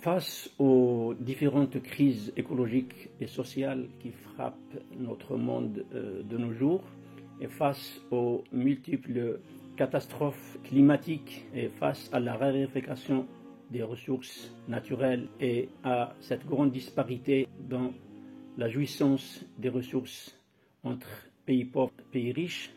Face aux différentes crises écologiques et sociales qui frappent notre monde de nos jours, et face aux multiples catastrophes climatiques et face à la raréfaction des ressources naturelles et à cette grande disparité dans la jouissance des ressources entre pays pauvres et pays riches,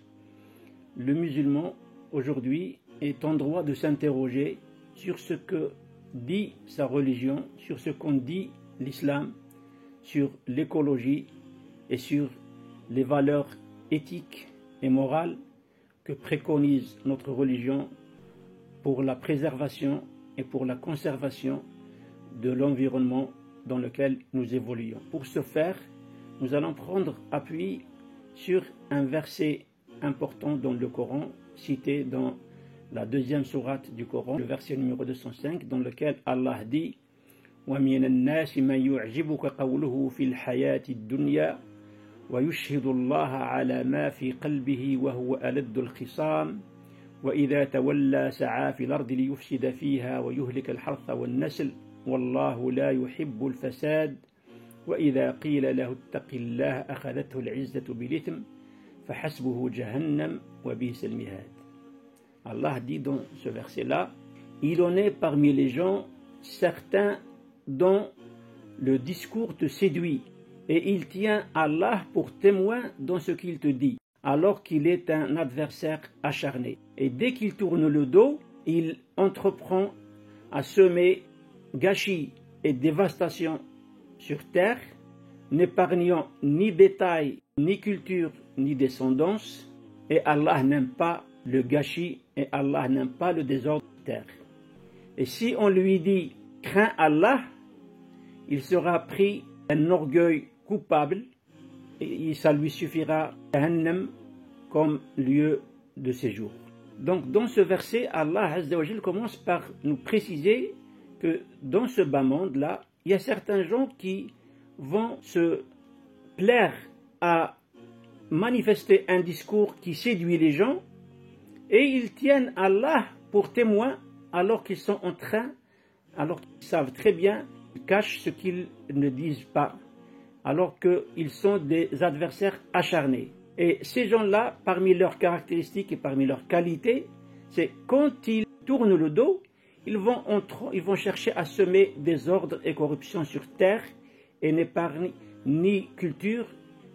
le musulman aujourd'hui est en droit de s'interroger sur ce que dit sa religion, sur ce qu'en dit l'islam, sur l'écologie et sur les valeurs éthiques et morales que préconise notre religion pour la préservation et pour la conservation de l'environnement dans lequel nous évoluons. Pour ce faire, nous allons prendre appui sur un verset important dans le Coran, cité dans la deuxième sourate du Coran, le verset numéro 205, dans lequel Allah dit وَمِنَ النَّاسِ مَنْ يُعْجِبُكَ قَوْلُهُ فِي الْحَيَاةِ الدُّنْيَا وَيُشْهِدُ اللَّهَ عَلَى مَا فِي قَلْبِهِ وَهُوَ أَلَدُّ الْخِصَامِ وَإِذَا تَوَلَّى سَعَى فِي الْأَرْضِ لِيُفْسِدَ فِيهَا وَيُهْلِكَ الْحَرْثَ وَالنَّسْلَ وَاللَّهُ لَا يُحِبُّ الْفَسَادَ وَإِذَا قِيلَ لَهُ اتَّقِ اللَّهَ أَخَذَتْهُ الْعِزَّةُ بِالْإِثْمِ فَحَسْبُهُ جَهَنَّمُ وَبِئْسَ الْمِهَادُ. Allah dit dans ce verset-là, il en est parmi les gens certains dont le discours te séduit et il tient Allah pour témoin dans ce qu'il te dit, alors qu'il est un adversaire acharné. Et dès qu'il tourne le dos, il entreprend à semer gâchis et dévastation sur terre, n'épargnant ni bétail, ni culture, ni descendance, et Allah n'aime pas le gâchis et Allah n'aime pas le désordre de terre. Et si on lui dit « crains Allah », il sera pris un orgueil coupable et ça lui suffira Jahannam comme lieu de séjour. Donc dans ce verset, Allah Azza wa Jal commence par nous préciser que dans ce bas monde-là, il y a certains gens qui vont se plaire à manifester un discours qui séduit les gens et ils tiennent Allah pour témoin alors qu'ils sont en train, alors qu'ils savent très bien, ils cachent ce qu'ils ne disent pas, alors qu'ils sont des adversaires acharnés. Et ces gens-là, parmi leurs caractéristiques et parmi leurs qualités, c'est quand ils tournent le dos, ils vont chercher à semer désordre et corruption sur terre et n'épargnent ni culture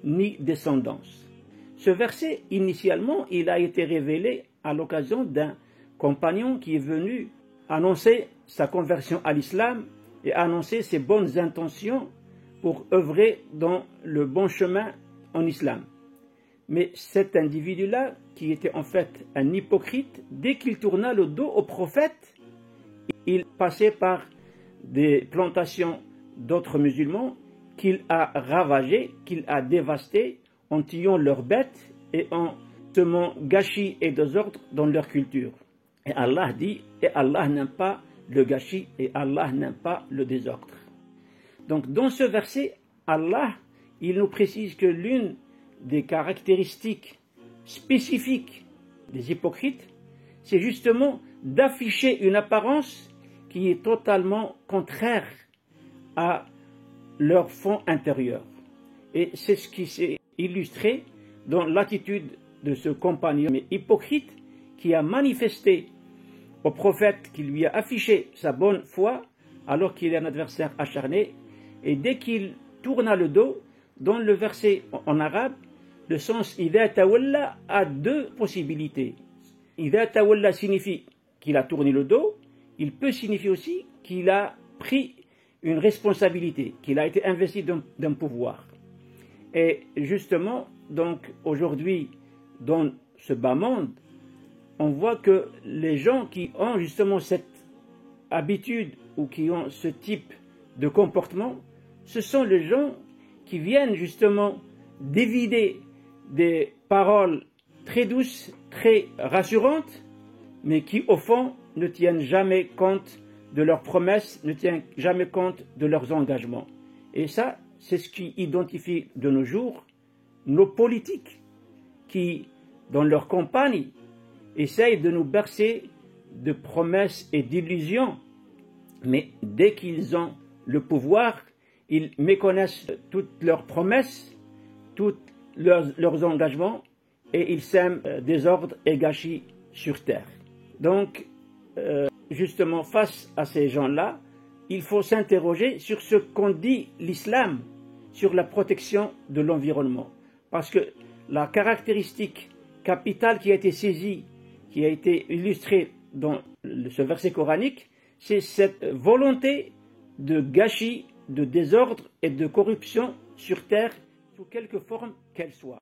ni descendance. Ce verset, initialement, il a été révélé à l'occasion d'un compagnon qui est venu annoncer sa conversion à l'islam et annoncer ses bonnes intentions pour œuvrer dans le bon chemin en islam. Mais cet individu-là, qui était en fait un hypocrite, dès qu'il tourna le dos au prophète, il passait par des plantations d'autres musulmans qu'il a ravagées, qu'il a dévastées en tuant leurs bêtes et en semant gâchis et désordre dans leur culture. Et Allah dit, et Allah n'aime pas le gâchis et Allah n'aime pas le désordre. Donc dans ce verset, Allah, il nous précise que l'une des caractéristiques spécifiques des hypocrites, c'est justement d'afficher une apparence qui est totalement contraire à leur fond intérieur. Et c'est ce qui s'est illustré dans l'attitude de ce compagnon hypocrite qui a manifesté au prophète, qui lui a affiché sa bonne foi alors qu'il est un adversaire acharné, et dès qu'il tourna le dos, dans le verset en arabe, le sens idha tawalla a deux possibilités. Idha tawalla signifie qu'il a tourné le dos, il peut signifier aussi qu'il a pris une responsabilité, qu'il a été investi d'un pouvoir. Et justement, donc aujourd'hui, dans ce bas monde, on voit que les gens qui ont justement cette habitude ou qui ont ce type de comportement, ce sont les gens qui viennent justement dévider des paroles très douces, très rassurantes, mais qui au fond ne tiennent jamais compte de leurs promesses, ne tiennent jamais compte de leurs engagements. Et ça, c'est ce qui identifie de nos jours nos politiques qui, dans leur campagne, essayent de nous bercer de promesses et d'illusions Mais dès qu'ils ont le pouvoir, ils méconnaissent toutes leurs promesses, tous leurs engagements, et ils sèment désordre et gâchis sur terre. Donc, justement, face à ces gens-là, il faut s'interroger sur ce qu'en dit l'islam sur la protection de l'environnement. Parce que la caractéristique capitale qui a été saisie, qui a été illustrée dans ce verset coranique, c'est cette volonté de gâchis, de désordre et de corruption sur terre, sous quelque forme qu'elle soit.